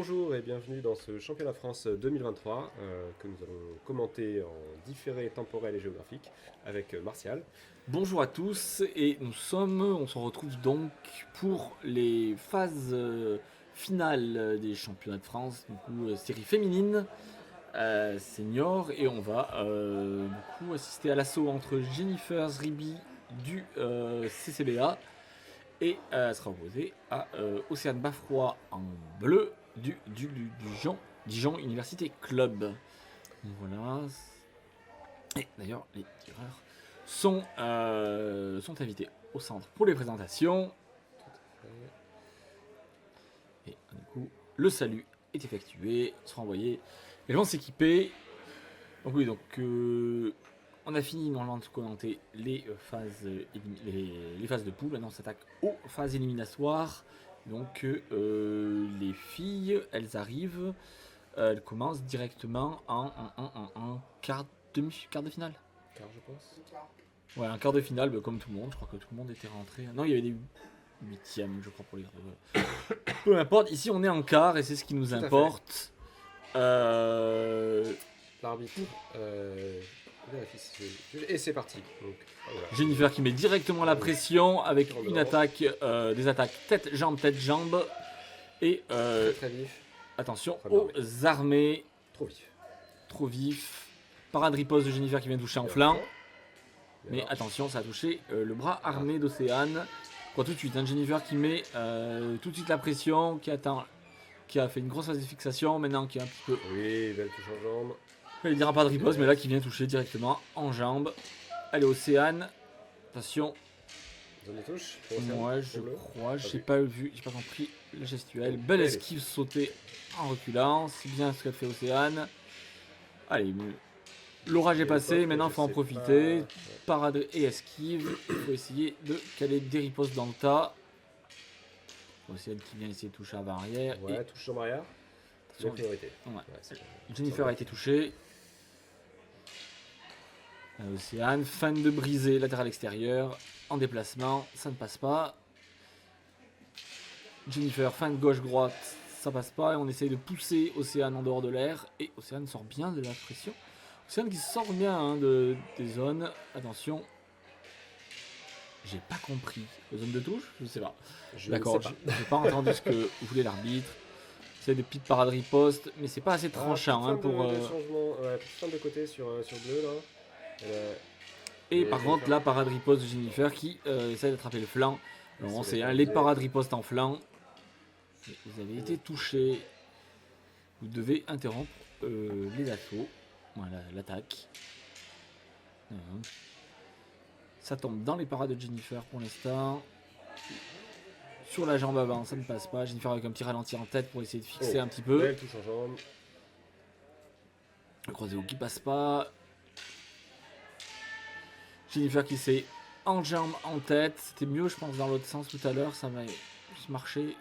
Bonjour et bienvenue dans ce championnat de France 2023 que nous allons commenter en différé temporel et géographique avec Martial. Bonjour à tous et on se retrouve donc pour les phases finales des championnats de France, du coup série féminine, senior, et on va du coup assister à l'assaut entre Jennifer Zribi du CCBA et sera opposée à Océane Baffroy en bleu du Dijon Université Club. Donc voilà. Et d'ailleurs, les tireurs sont invités au centre pour les présentations. Et du coup, le salut est effectué, sera envoyé. Ils vont s'équiper. Donc oui, on a fini normalement de commenter les phases de poule. Maintenant, on s'attaque aux phases éliminatoires. Donc les filles, elles arrivent. Elles commencent directement en quart de finale. Car je pense. Ouais, un quart de finale, comme tout le monde. Je crois que tout le monde était rentré. Non, il y avait des huitièmes, je crois, pour les peu importe. Ici, on est en quart et c'est ce qui nous importe. L'arbitre et c'est parti. Donc, voilà. Jennifer qui met directement la pression avec une attaque, des attaques tête-jambe. Et très vif. Attention aux armées. Trop vif. Parade riposte de Jennifer qui vient toucher en flanc. Mais attention, ça a touché le bras armé d'Océane. Tout de suite, Jennifer qui met tout de suite la pression, qui a fait une grosse phase de fixation, maintenant qui est un petit peu... Oui, belle touche en jambe. Il dira pas de riposte, mais là qui vient toucher directement en jambe. Allez, Océane. Attention. Zone de touche. Moi, je crois, j'ai pas vu, j'ai pas compris la gestuelle. Belle esquive sautée en reculant. C'est bien ce qu'a fait Océane. Allez, l'orage est passé, maintenant il faut en profiter. Parade et esquive. Il faut essayer de caler des ripostes dans le tas. Océane qui vient essayer de toucher avant-arrière. Ouais, touche jambe arrière. C'est priorité. Ouais. Jennifer a été touchée. Océane, fin de briser latéral extérieur. En déplacement, ça ne passe pas. Jennifer, fin de gauche-droite, ça passe pas. Et on essaye de pousser Océane en dehors de l'air. Et Océane sort bien de la pression. Océane qui sort bien des zones. Attention. J'ai pas compris. Zone de touche? Je sais pas. D'accord, j'ai pas entendu ce que voulait l'arbitre. C'est des petites parades riposte, mais c'est pas assez tranchant pour. Fin de côté sur bleu là. Et par contre, la parade riposte de Jennifer qui essaie d'attraper le flanc. Alors, c'est les parades riposte en flanc. Vous avez été touché. Vous devez interrompre les assauts. Voilà, l'attaque. Ça tombe dans les parades de Jennifer pour l'instant. Sur la jambe avant, ça ne passe pas. Jennifer avec un petit ralenti en tête pour essayer de fixer un petit peu. Belle touche en jambe. Le croisé qui passe pas. Jennifer qui s'est en jambe, en tête. C'était mieux, je pense, dans l'autre sens tout à l'heure. Ça m'a juste marché.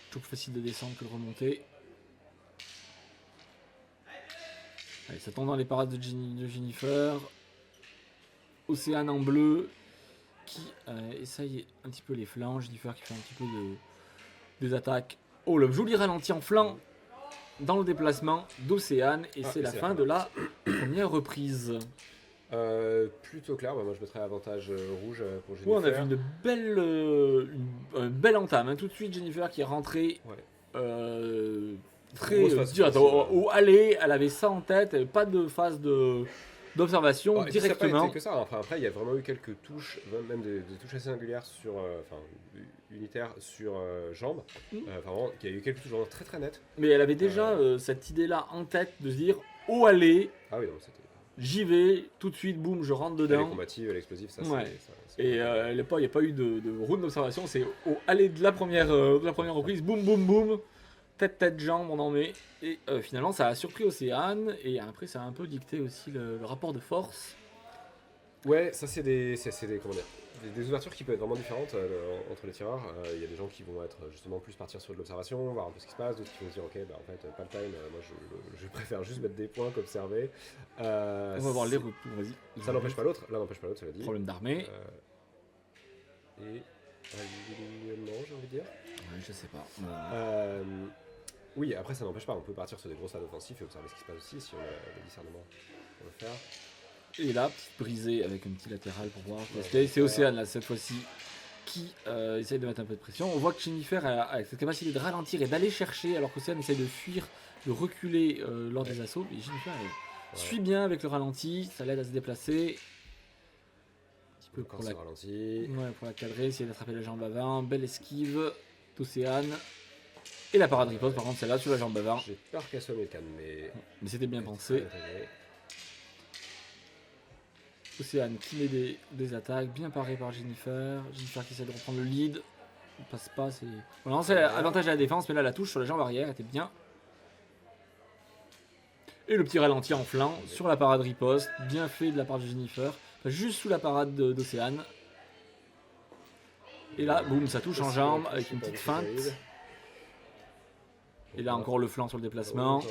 Toujours plus facile de descendre que de remonter. Allez, ça tombe dans les parades de Jennifer. Océane en bleu qui essaye un petit peu les flancs. Jennifer qui fait un petit peu des attaques. Oh, le joli ralenti en flanc dans le déplacement d'Océane. Et c'est la fin de la première reprise. Plutôt clair, moi je mettrais avantage rouge pour Jennifer. Ouais, on a vu une belle entame. Tout de suite, Jennifer qui est rentrée très direct. Au aller, elle avait ça en tête, elle avait pas de phase d'observation directement. Ça n'a pas été que ça. Après, il y a vraiment eu quelques touches, même des touches assez singulières unitaires sur jambes. Vraiment, il y a eu quelques touches vraiment très très nettes. Mais elle avait déjà cette idée-là en tête de se dire au aller. Ah oui, non, c'était. J'y vais, tout de suite, boum, je rentre dedans. Elle est combative, elle est explosive, ça c'est... Et il n'y a pas eu de round d'observation, c'est au aller de la première reprise, boum, boum, boum, tête, jambe, on en met. Et finalement, ça a surpris Océane, et après, ça a un peu dicté aussi le rapport de force. Ouais, ça c'est des ouvertures qui peuvent être vraiment différentes entre les tireurs. Il y a des gens qui vont être justement plus partir sur de l'observation, voir un peu ce qui se passe, d'autres qui vont se dire ok, en fait pas le time, moi je préfère juste mettre des points qu'observer. On va voir les retours, vas-y. Ça n'empêche pas l'autre, cela dit. Problème d'armée. Et alignement, j'ai envie de dire. Ouais, je sais pas. Oui, après ça n'empêche pas, on peut partir sur des grosses phases offensives et observer ce qui se passe aussi si on a le discernement pour le faire. Et là, petite brisée avec un petit latéral pour voir. Ouais, C'est Océane là cette fois-ci qui essaye de mettre un peu de pression. On voit que Jennifer a cette capacité de ralentir et d'aller chercher alors qu'Océane essaye de fuir, de reculer lors des assauts. Et Jennifer suit bien avec le ralenti, ça l'aide à se déplacer. Un petit peu Encore pour ce ralenti. pour la cadrer, essayer d'attraper la jambe avant. Belle esquive d'Océane. Et la parade riposte par contre celle-là sur la jambe avant. J'ai peur qu'elle soit mécane, mais. Mais c'était bien pensé. Océane qui met des attaques, bien paré par Jennifer. Jennifer qui essaie de reprendre le lead. Il passe pas, c'est. Voilà, c'est avantage à la défense, mais là la touche sur la jambe arrière était bien. Et le petit ralenti en flanc sur la parade riposte, bien fait de la part de Jennifer. Enfin, juste sous la parade d'Océane. Et là, boum, ça touche en jambe avec une petite feinte. Et là encore le flanc sur le déplacement.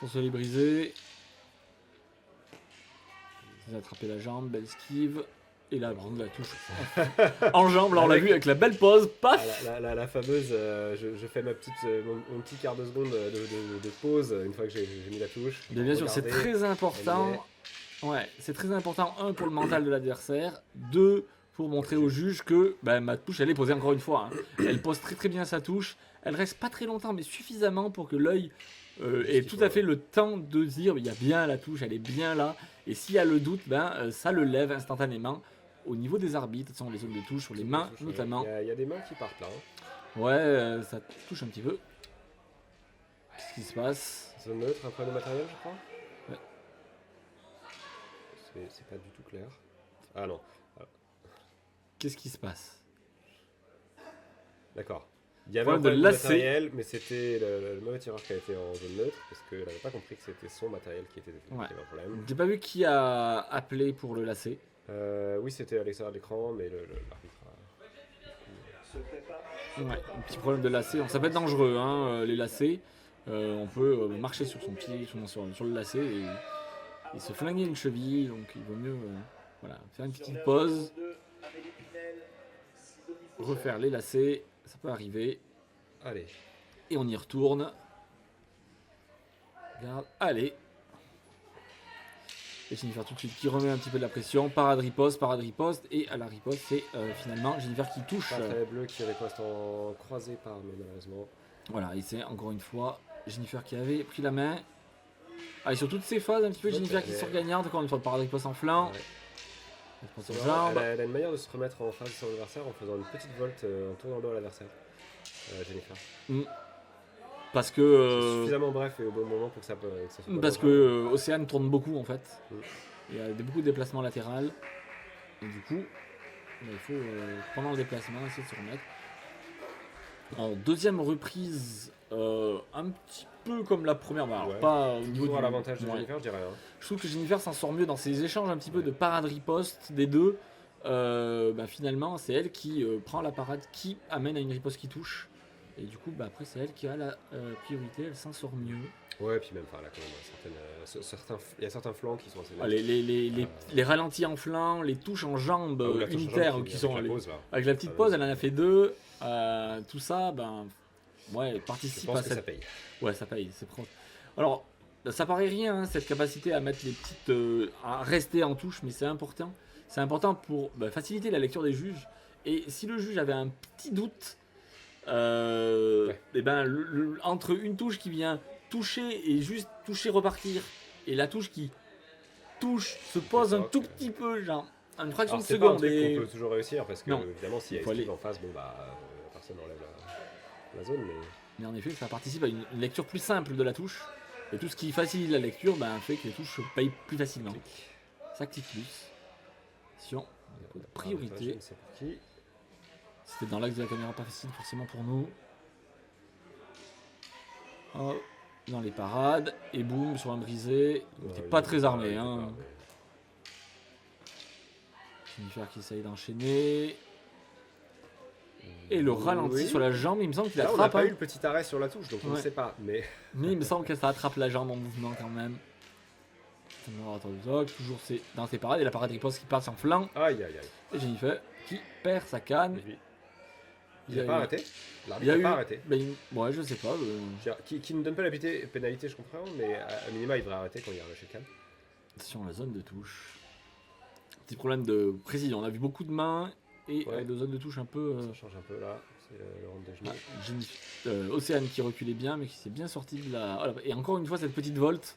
Son sol est brisé. Il a attrapé la jambe, belle esquive. Et là, la touche en jambe. Là, on l'a vu avec la belle pause. Paf. La fameuse, je fais mon petit quart de seconde de pause une fois que j'ai mis la touche. Bien sûr, c'est très important. Ouais, c'est très important. Un, pour le mental de l'adversaire. Deux, pour montrer au juge que ma touche, elle est posée encore une fois. Hein. Elle pose très très bien sa touche. Elle reste pas très longtemps, mais suffisamment pour que l'œil ait tout à fait le temps de dire il y a bien la touche, elle est bien là. Et s'il y a le doute, ça le lève instantanément. Au niveau des arbitres, ce sont les zones de touche, sur les mains notamment. Il y a des mains qui partent là. Hein. Ouais, ça touche un petit peu. Qu'est-ce qui se passe? Zone neutre, un problème de matériel, je crois. Ouais. C'est pas du tout clair. Ah non. Qu'est-ce qui se passe? D'accord. Il y avait un problème de matériel, mais c'était le mauvais tireur qui a été en zone neutre, parce qu'elle n'avait pas compris que c'était son matériel qui avait un problème. J'ai pas vu qui a appelé pour le lacet. Oui, c'était à l'extérieur de l'écran, mais l'arbitre a... Ouais, un petit problème de lacet. Ça peut être dangereux, hein, les lacets. On peut marcher sur son pied, sur le lacet et se flinguer une cheville, donc il vaut mieux faire une petite pause. Refaire les lacets, ça peut arriver. Allez. Et on y retourne. Regarde, allez. Et Jennifer tout de suite qui remet un petit peu de la pression. Parade riposte. Et à la riposte, c'est finalement Jennifer qui touche. Parfait, bleu qui riposte en croisé par, mais malheureusement. Voilà, et c'est encore une fois Jennifer qui avait pris la main. Et sur toutes ces phases, un petit peu Jennifer qui sort gagnante. Encore une fois, parade riposte en flanc. Ouais. Elle a une manière de se remettre en face de son adversaire en faisant une petite volte en tournant le dos à l'adversaire. Jennifer. Parce que. C'est suffisamment bref et au bon moment pour que ça soit. Parce que Océane tourne beaucoup en fait. Il y a beaucoup de déplacements latéraux. Et du coup, il faut pendant le déplacement essayer de se remettre. En deuxième reprise, un petit peu comme la première, pas au niveau à l'avantage de Jennifer, je dirais. Hein. Je trouve que Jennifer s'en sort mieux dans ces échanges un petit peu de parade riposte des deux. Finalement, c'est elle qui prend la parade, qui amène à une riposte qui touche. Et du coup, après, c'est elle qui a la priorité, elle s'en sort mieux. Ouais, et puis même, là, quand même, il y a certains flancs qui sont assez les ralentis en flanc, les touches en jambes unitaires qui sont avec la petite pause, elle en a fait 2. Tout ça, participe à ça paye. Ouais, ça paye, c'est propre. Alors, ça paraît rien, cette capacité à mettre les petites, à rester en touche, mais c'est important. C'est important pour faciliter la lecture des juges. Et si le juge avait un petit doute, entre une touche qui vient toucher et juste toucher repartir, et la touche qui touche, se pose un tout petit peu, genre une fraction de seconde. On peut toujours réussir parce que évidemment s'il y a esquive en face, personne n'enlève la zone. Mais en effet, ça participe à une lecture plus simple de la touche. Et tout ce qui facilite la lecture fait que les touches se payent plus facilement. Ça clique plus. Attention, priorité. C'était dans l'axe de la caméra, pas facile forcément pour nous. Oh, dans les parades, et boum, sur un brisé. T'es pas très armé. Jennifer qui essaye d'enchaîner. Et le ralenti sur la jambe, il me semble qu'il attrape. On n'a pas eu le petit arrêt sur la touche, donc on ne sait pas. Mais il me semble que ça attrape la jambe en mouvement quand même. Toujours dans ses parades, et la parade riposte qui passe en flanc. Aïe. Et Jennifer qui perd sa canne. Il n'a pas arrêté. Il y L'arbitre a n'a pas eu- arrêté. Ouais, je sais pas. Je veux dire, qui ne donne pas la pénalité, je comprends, mais à minima, il devrait arrêter quand il y a un lâcher de calme. Attention, la zone de touche. Petit problème de précision. On a vu beaucoup de mains et Ouais. de zones de touche un peu. Ça change un peu là, c'est le round de genoux. Océane qui reculait bien, mais qui s'est bien sorti de la. Voilà. Et encore une fois, cette petite volte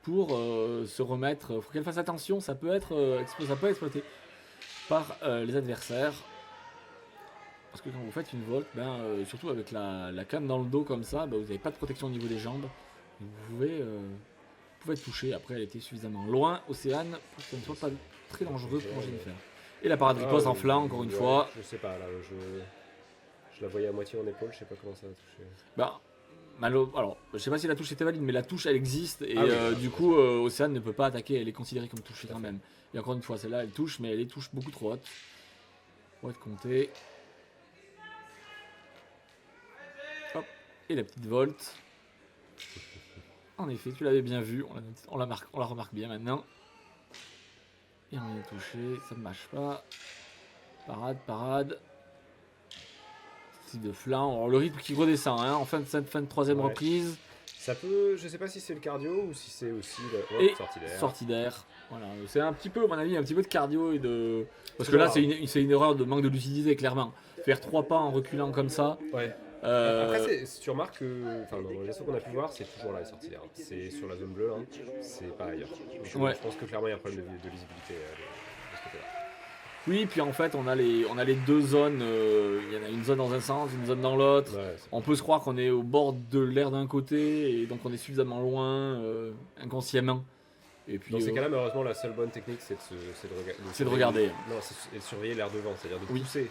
pour se remettre. Faut qu'elle fasse attention, ça peut être exploité par les adversaires. Parce que quand vous faites une volte, surtout avec la canne dans le dos comme ça, vous n'avez pas de protection au niveau des jambes. Donc vous pouvez être touché. Après, elle était suffisamment loin, Océane, pour que ça ne soit pas très dangereux pour Jennifer. Et la parade riposte en flanc, encore une fois. Je sais pas, là, je la voyais à moitié en épaule, je sais pas comment ça va toucher. Alors, je sais pas si la touche était valide, mais la touche elle existe et du coup Océane ne peut pas attaquer, elle est considérée comme touchée quand même. Et encore une fois, celle-là elle touche, mais elle est touche beaucoup trop haute pour être comptée. Hop, et la petite volte. En effet, tu l'avais bien vu, on la remarque bien maintenant. Et on est touché, ça ne marche pas. Parade. De flanc. Alors, le rythme qui redescend en fin de troisième reprise. Ça peut, je sais pas si c'est le cardio ou si c'est aussi Et sortie d'air. d'air. Voilà, c'est un petit peu, à mon avis, un petit peu de cardio et de. Parce que là, c'est une erreur de manque de lucidité, clairement. Faire 3 pas en reculant comme ça. Ouais. Après, si tu remarques que, dans les gestes qu'on a pu voir, c'est toujours là les sorties d'air. C'est sur la zone bleue, hein. C'est pas ailleurs. Donc, je pense que clairement il y a un problème de lisibilité de ce côté-là. Oui, puis en fait, on a les deux zones. Il y en a une zone dans un sens, une zone dans l'autre. Ouais, on peut se croire qu'on est au bord de l'air d'un côté et donc on est suffisamment loin inconsciemment. Et puis, dans ces cas-là, malheureusement, la seule bonne technique, c'est de regarder. Non, c'est de surveiller l'air devant, c'est-à-dire de Oui. pousser,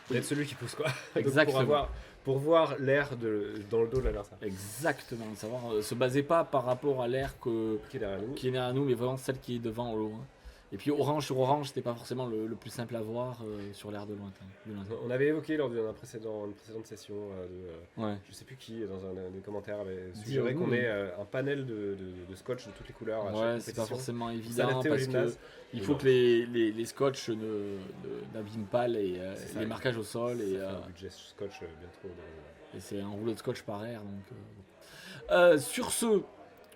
d'être celui qui pousse, quoi. Exactement. Pour voir l'air dans le dos de l'adversaire. Exactement, savoir se baser pas par rapport à l'air Qui est derrière nous, mais vraiment celle qui est devant au loin. Et puis orange sur orange, c'était pas forcément le plus simple à voir sur l'air de lointain. On avait évoqué lors d'une précédente session ouais. je sais plus qui dans un des commentaires avait suggéré qu'on ait un panel de scotch de toutes les couleurs à chaque Ouais, compétition. c'est pas forcément évident au parce gymnase. il faut que les scotch n'abîment pas les marquages au sol et un budget scotch bien trop. Et c'est un rouleau de scotch par air. Donc, sur ce,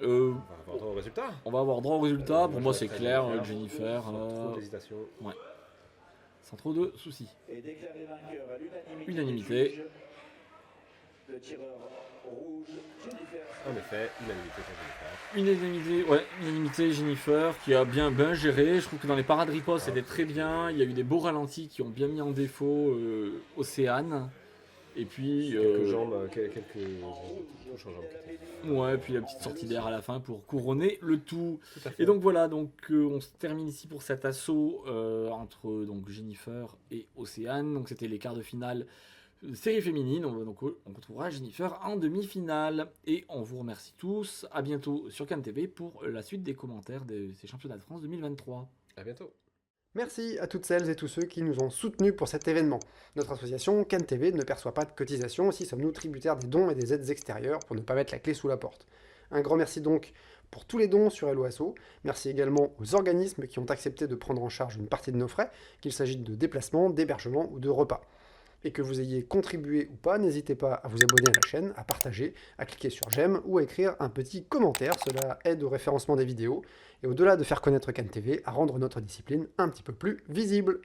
on va avoir droit au résultat. On va avoir droit au résultat. Pour moi, c'est clair, Jennifer. Sans trop d'hésitation. Ouais. Sans trop de soucis. Et déclaré vainqueur à l'unanimité. Le tireur rouge, Jennifer. En effet, unanimité pour Jennifer. Unanimité, Jennifer, qui a bien géré. Je trouve que dans les parades riposte, c'était très bien. Il y a eu des beaux ralentis qui ont bien mis en défaut Océane. Et puis quelques touches en jambes. Ouais, puis la petite sortie d'air à la fin pour couronner le tout. Tout à fait. Et donc voilà, on se termine ici pour cet assaut entre Jennifer et Océane. Donc c'était les quarts de finale série féminine. On retrouvera Jennifer en demi-finale. Et on vous remercie tous. À bientôt sur Cannes TV pour la suite des commentaires de ces championnats de France 2023. À bientôt. Merci à toutes celles et tous ceux qui nous ont soutenus pour cet événement. Notre association Cannes TV ne perçoit pas de cotisation, aussi sommes-nous tributaires des dons et des aides extérieures pour ne pas mettre la clé sous la porte. Un grand merci donc pour tous les dons sur Helloasso. Merci également aux organismes qui ont accepté de prendre en charge une partie de nos frais, qu'il s'agisse de déplacements, d'hébergement ou de repas. Et que vous ayez contribué ou pas, n'hésitez pas à vous abonner à la chaîne, à partager, à cliquer sur j'aime ou à écrire un petit commentaire, cela aide au référencement des vidéos, et au-delà de faire connaître Cannes TV, à rendre notre discipline un petit peu plus visible.